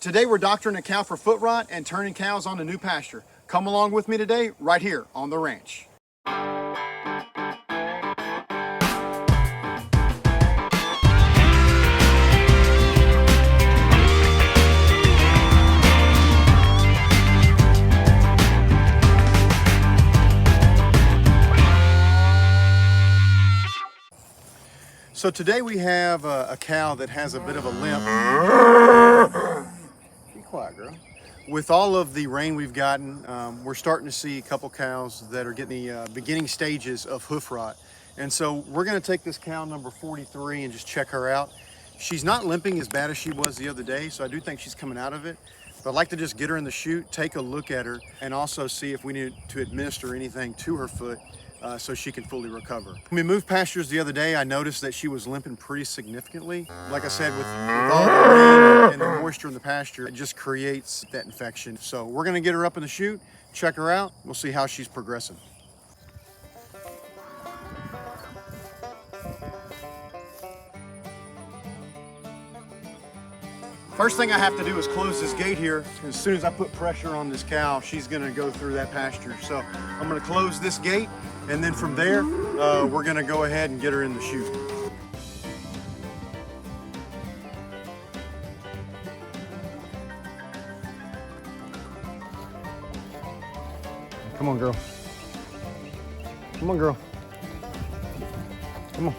Today we're doctoring a cow for foot rot and turning cows onto new pasture. Come along with me today, right here on the ranch. So today we have a cow that has a bit of a limp. Be quiet, girl. With all of the rain we've gotten, we're starting to see a couple cows that are getting the beginning stages of hoof rot. And so we're gonna take this cow number 43 and just check her out. She's not limping as bad as she was the other day, so I do think she's coming out of it. But I'd like to just get her in the chute, take a look at her, and also see if we need to administer anything to her foot so she can fully recover. When we moved pastures the other day, I noticed that she was limping pretty significantly. Like I said, with all the rain and the moisture in the pasture, it just creates that infection. So we're gonna get her up in the chute, check her out, we'll see how she's progressing. First thing I have to do is close this gate here. As soon as I put pressure on this cow, she's gonna go through that pasture. So I'm gonna close this gate, and then from there, we're gonna go ahead and get her in the chute. Come on, girl. Come on, girl. Come on.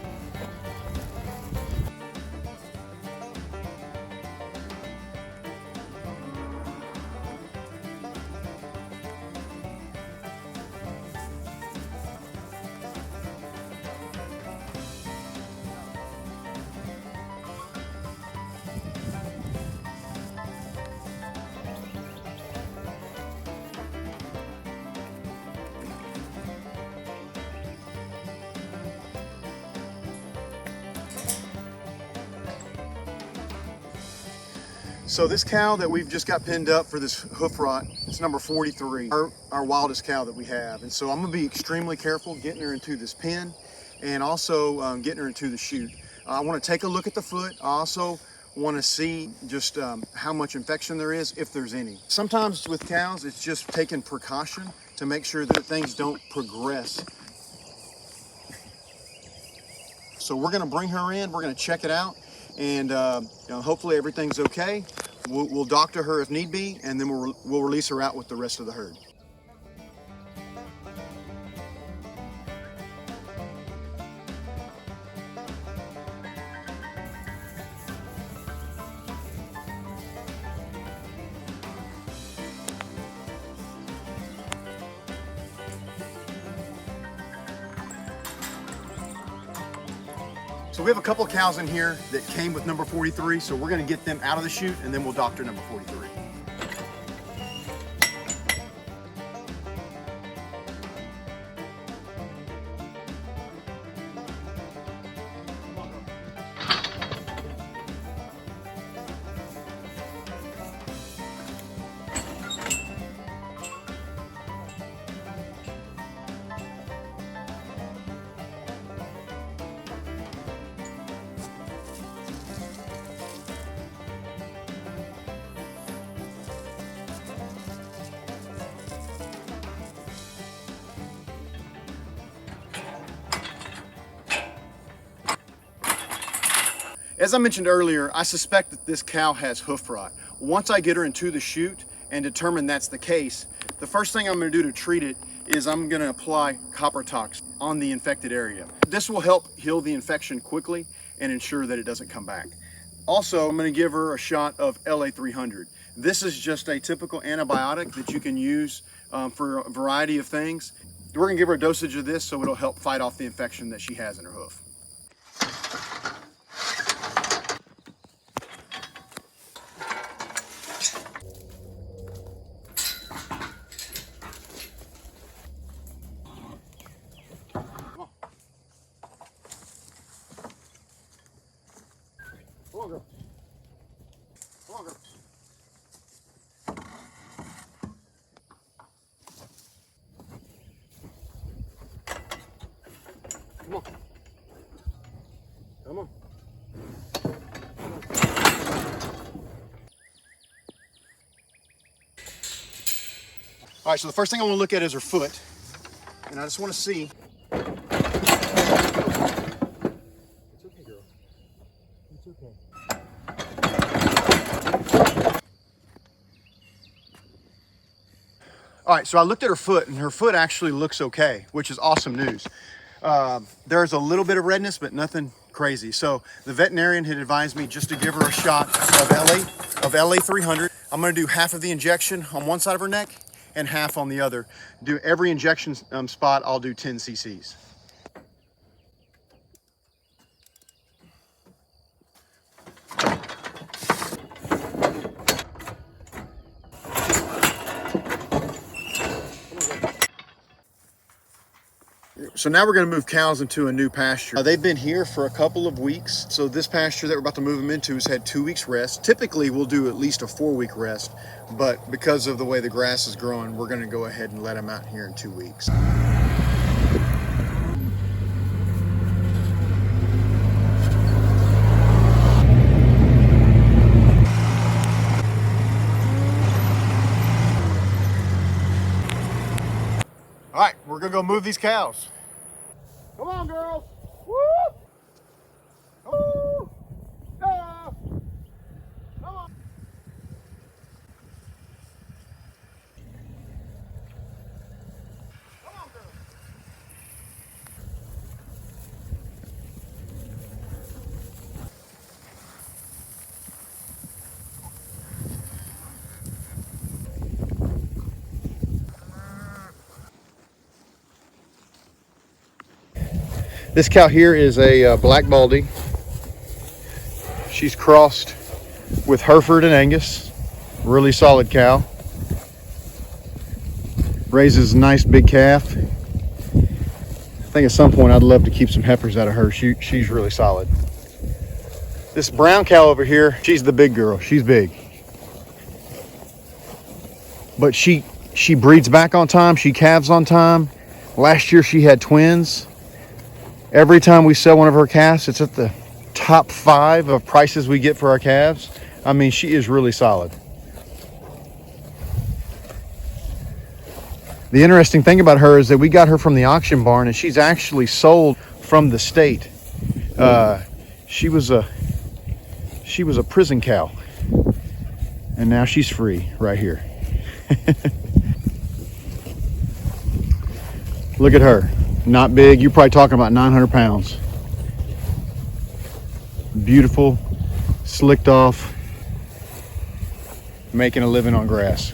So this cow that we've just got pinned up for this hoof rot, it's number 43, our wildest cow that we have. And so I'm gonna be extremely careful getting her into this pen and also getting her into the chute. I wanna take a look at the foot. I also wanna see just how much infection there is, if there's any. Sometimes with cows, it's just taking precaution to make sure that things don't progress. So we're gonna bring her in, we're gonna check it out, and hopefully everything's okay. We'll doctor her if need be, and then we'll release her out with the rest of the herd. So we have a couple of cows in here that came with number 43, so we're gonna get them out of the chute and then we'll doctor number 43. As I mentioned earlier, I suspect that this cow has hoof rot. Once I get her into the chute and determine that's the case, the first thing I'm gonna do to treat it is I'm gonna apply copper tox on the infected area. This will help heal the infection quickly and ensure that it doesn't come back. Also, I'm gonna give her a shot of LA300. This is just a typical antibiotic that you can use for a variety of things. We're gonna give her a dosage of this so it'll help fight off the infection that she has in her hoof. Come on, girl. Come on, girl. Come on. Come on. All right, so the first thing I want to look at is her foot. And I just want to see. It's okay, girl. It's okay. All right, so I looked at her foot, and her foot actually looks okay, which is awesome news. There's a little bit of redness, but nothing crazy. So the veterinarian had advised me just to give her a shot of LA 300. I'm going to do half of the injection on one side of her neck and half on the other. Do every injection spot, I'll do 10 cc's. So now we're going to move cows into a new pasture. They've been here for a couple of weeks. So this pasture that we're about to move them into has had 2 weeks rest. Typically we'll do at least a 4-week rest, but because of the way the grass is growing, we're going to go ahead and let them out here in 2 weeks. All right, we're going to go move these cows. Come on, girls. Woo! Woo! Ah! Come on. Come on, girls. This cow here is a black baldy. She's crossed with Hereford and Angus. Really solid cow. Raises a nice big calf. I think at some point I'd love to keep some heifers out of her. She's really solid. This brown cow over here, she's the big girl. She's big. But she breeds back on time. She calves on time. Last year she had twins. Every time we sell one of her calves, it's at the top 5 of prices we get for our calves. I mean, she is really solid. The interesting thing about her is that we got her from the auction barn, and she's actually sold from the state. She was a prison cow, and now she's free right here. Look at her. Not big. You're probably talking about 900 pounds. Beautiful, slicked off, making a living on grass.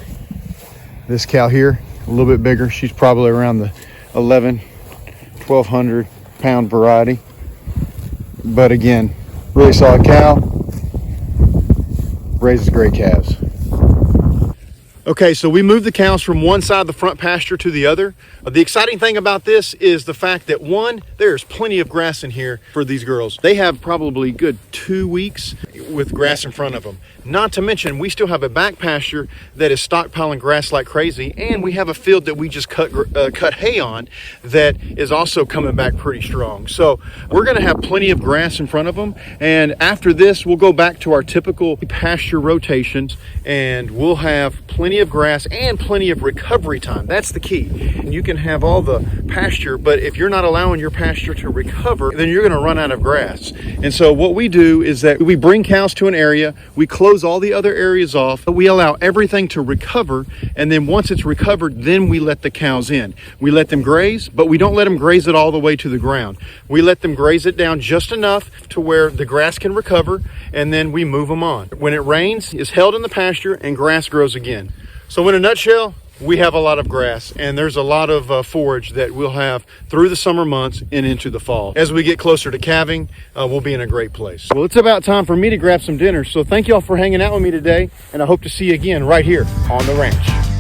This cow here, a little bit bigger. She's probably around the 1,200 pound variety. But again, really solid cow. Raises great calves. Okay, so we moved the cows from one side of the front pasture to the other. The exciting thing about this is the fact that, one, there's plenty of grass in here for these girls. They have probably good 2 weeks with grass in front of them. Not to mention, we still have a back pasture that is stockpiling grass like crazy, and we have a field that we just cut hay on that is also coming back pretty strong. So we're gonna have plenty of grass in front of them, and after this, we'll go back to our typical pasture rotations, and we'll have plenty of grass and plenty of recovery time. That's the key. You can have all the pasture, but if you're not allowing your pasture to recover, then you're gonna run out of grass. And so what we do is that we bring cows to an area, we close all the other areas off, we allow everything to recover, and then once it's recovered, then we let the cows in. We let them graze, but we don't let them graze it all the way to the ground. We let them graze it down just enough to where the grass can recover, and then we move them on. When it rains, it's held in the pasture and grass grows again. So in a nutshell, we have a lot of grass, and there's a lot of forage that we'll have through the summer months and into the fall. As we get closer to calving, we'll be in a great place. Well, it's about time for me to grab some dinner, so thank y'all for hanging out with me today, and I hope to see you again right here on the ranch.